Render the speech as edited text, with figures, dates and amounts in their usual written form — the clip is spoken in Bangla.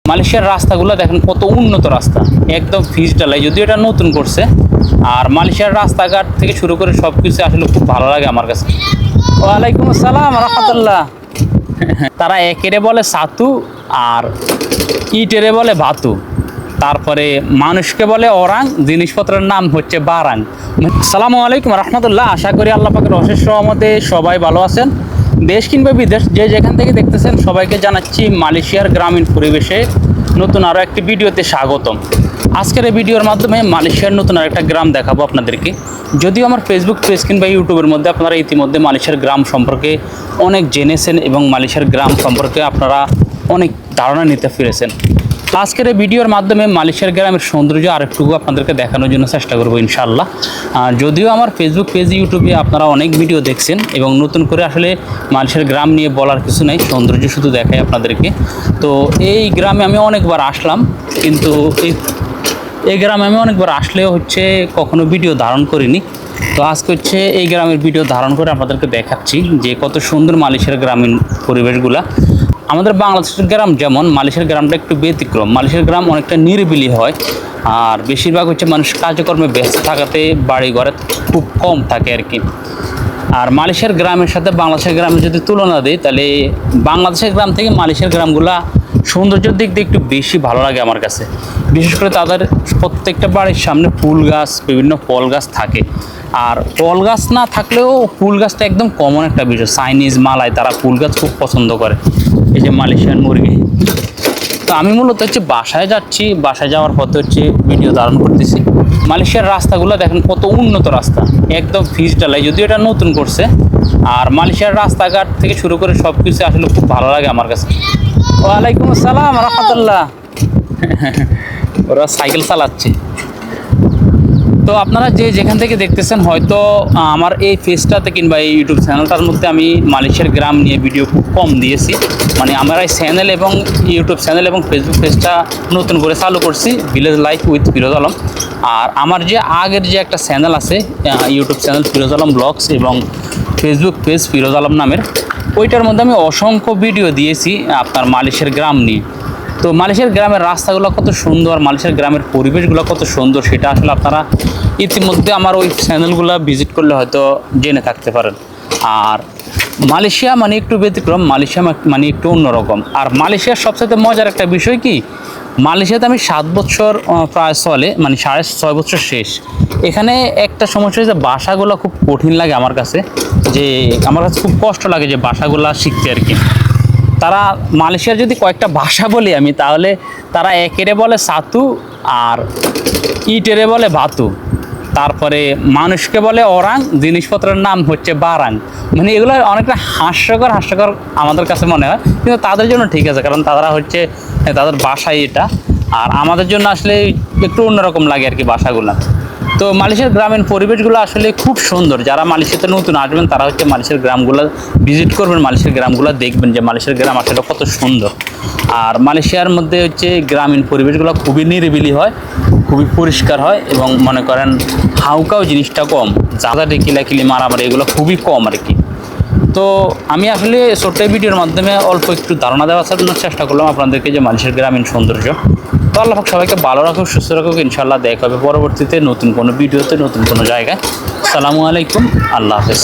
মালয়েশিয়ার রাস্তাগুলো দেখেন কত উন্নত রাস্তা, একদম ফিস ডালাই, যদিও এটা নতুন করছে। আর মালয়েশিয়ার রাস্তাঘাট থেকে শুরু করে সব কিছু আসলে খুব ভালো লাগে আমার কাছে। ওয়ালাইকুম আসসালাম রহমতুল্লাহ। তারা একেরে বলে সাতু আর ইটেরে বলে ভাতু, তারপরে মানুষকে বলে ওরাং, জিনিসপত্রের নাম হচ্ছে বারাং। আসসালামু আলাইকুম রহমতুল্লাহ। আশা করি আল্লাহ পাকের অশেষ রহমতে সবাই ভালো আছেন। দেশ কিংবা বিদেশ যে যেখান থেকে দেখতেছেন সবাইকে জানাচ্ছি মালয়েশিয়ার গ্রামীণ পরিবেশে নতুন আরও একটি ভিডিওতে স্বাগতম। আজকের এই ভিডিওর মাধ্যমে মালয়েশিয়ার নতুন আরেকটা গ্রাম দেখাবো আপনাদেরকে। যদিও আমার ফেসবুক পেজ কিংবা ইউটিউবের মধ্যে আপনারা ইতিমধ্যে মালয়েশিয়ার গ্রাম সম্পর্কে অনেক জেনেছেন এবং মালয়েশিয়ার গ্রাম সম্পর্কে আপনারা অনেক ধারণা নিতে পেরেছেন। আজকের এই ভিডিওর মাধ্যমে মালয়েশিয়ার গ্রামের সৌন্দর্য আরেকটুকু আপনাদেরকে দেখানোর জন্য চেষ্টা করবো ইনশাআল্লাহ। যদিও আমার ফেসবুক পেজ ইউটিউবে আপনারা অনেক ভিডিও দেখছেন এবং নতুন করে আসলে মালয়েশিয়ার গ্রাম নিয়ে বলার কিছু নাই, সৌন্দর্য শুধু দেখাই আপনাদেরকে। তো এই গ্রামে আমি অনেকবার আসলাম, কিন্তু এই গ্রামে আমি অনেকবার আসলেও কখনো ভিডিও ধারণ করিনি। তো আজকে এই গ্রামের ভিডিও ধারণ করে আপনাদেরকে দেখাচ্ছি যে কত সুন্দর মালয়েশিয়ার গ্রামীণ পরিবেশগুলা। আমাদের বাংলাদেশের গ্রাম যেমন, মালয়েশিয়ার গ্রামটা একটু ব্যতিক্রম। মালয়েশিয়ার গ্রাম অনেকটা নিরিবিলি হয়, আর বেশিরভাগ মানুষ কাজকর্মে ব্যস্ত থাকাতে বাড়ি ঘরে খুব কম থাকে আর কি। আর মালয়েশিয়ার গ্রামের সাথে বাংলাদেশের গ্রামের যদি তুলনা দিই, তাহলে বাংলাদেশের গ্রাম থেকে মালয়েশিয়ার গ্রামগুলা সৌন্দর্যের দিক দিয়ে একটু বেশি ভালো লাগে আমার কাছে। বিশেষ করে তাদের প্রত্যেকটা বাড়ির সামনে ফুল গাছ, বিভিন্ন ফল গাছ থাকে। আর ফল গাছ না থাকলেও ফুল গাছটা একদম কমন একটা বিষয়। চাইনিজ, মালাই তারা ফুল গাছ খুব পছন্দ করে। এই যে মালয়েশিয়ান মুরগি। তো আমি মূলত বাসায় যাচ্ছি, বাসায় যাওয়ার পথে ভিডিও ধারণ করতেছি। মালয়েশিয়ার রাস্তাগুলো দেখেন কত উন্নত রাস্তা, একদম ফিস ডালাই, যদিও এটা নতুন করছে। আর মালয়েশিয়ার রাস্তাঘাট থেকে শুরু করে সব কিছু আসলে খুব ভালো লাগে আমার কাছে। ওয়ালাইকুম আসসালাম রহমতুল্লাহ। ওরা সাইকেল চালাচ্ছে। তো আপনারা যে যেখান থেকে দেখতেছেন, হয়তো আমার এই পেজটাতে কিংবা এই ইউটিউব চ্যানেলটার মধ্যে আমি মালয়েশিয়ার গ্রাম নিয়ে ভিডিও খুব কম দিয়েছি। মানে আমার এই চ্যানেল এবং ইউটিউব চ্যানেল এবং ফেসবুক পেজটা নতুন করে চালু করছি, village life with Firoz Alam. আর আমার যে আগের যে একটা চ্যানেল আছে, YouTube channel Firoz Alam vlogs এবং ফেসবুক পেজ ফিরোজ আলম নামের, ওইটার মধ্যে আমি অসংখ্য ভিডিও দিয়েছি আপনার মালয়েশিয়ার গ্রাম নিয়ে। তো মালয়েশিয়ার গ্রামের রাস্তাগুলো কত সুন্দর, মালয়েশিয়ার গ্রামের পরিবেশগুলো কত সুন্দর, সেটা আসলে আপনারা ইতিমধ্যে আমার ওই চ্যানেলগুলো ভিজিট করলে হয়তো জেনে থাকতে পারেন। আর মালয়েশিয়া মানে একটু ব্যতিক্রম, মালয়েশিয়া মানে একটু অন্যরকম। আর মালয়েশিয়ার সবচেয়ে মজার একটা বিষয় কি, মালয়েশিয়াতে আমি 7 বছর প্রায় চলে, মানে 6.5 বছর শেষ। এখানে একটা সমস্যা হচ্ছে ভাষাগুলো খুব কঠিন লাগে আমার কাছে, যে আমার কাছে খুব কষ্ট লাগে যে ভাষাগুলো শিখতে আর কি। তারা মালয়েশিয়ার যদি কয়েকটা ভাষা বলি আমি, তাহলে তারা একেরে বলে সাতু আর ইটেরে বলে ভাতু, তারপরে মানুষকে বলে ওরাং, জিনিসপত্রের নাম হচ্ছে বারাং। মানে এগুলো অনেকটা হাস্যকর আমাদের কাছে মনে হয়, কিন্তু তাদের জন্য ঠিক আছে, কারণ তারা তাদের ভাষাই এটা। আর আমাদের জন্য আসলে একটু অন্যরকম লাগে আর কি ভাষাগুলো। তো মালয়েশিয়ার গ্রামীণ পরিবেশগুলো আসলে খুব সুন্দর। যারা মালয়েশিয়াতে নতুন আসবেন তারা মালয়েশিয়ার গ্রামগুলো ভিজিট করবেন, মালয়েশিয়ার গ্রামগুলো দেখবেন যে মালয়েশিয়ার গ্রাম আসলে কত সুন্দর। আর মালয়েশিয়ার মধ্যে গ্রামীণ পরিবেশগুলো খুবই নিরিবিলি হয়, খুবই পরিষ্কার হয়, এবং মনে করেন হাউকাও জিনিসটা কম, ঝাঁঝাটি কিলাকিলি মারামারি এগুলো খুবই কম আর কি। তো আমি আসলে ছোট্ট ভিডিওর মাধ্যমে অল্প একটু ধারণা দেওয়ার জন্য চেষ্টা করলাম আপনাদেরকে যে মালয়েশিয়ার গ্রামীণ সৌন্দর্য। তো আল্লাহ সবাইকে ভালো রাখুক, সুস্থ রাখুক। ইনশাআল্লাহ দেখা হবে পরবর্তীতে নতুন কোনো ভিডিওতে, নতুন কোনো জায়গায়। আসসালামু আলাইকুম, আল্লাহ হাফেজ।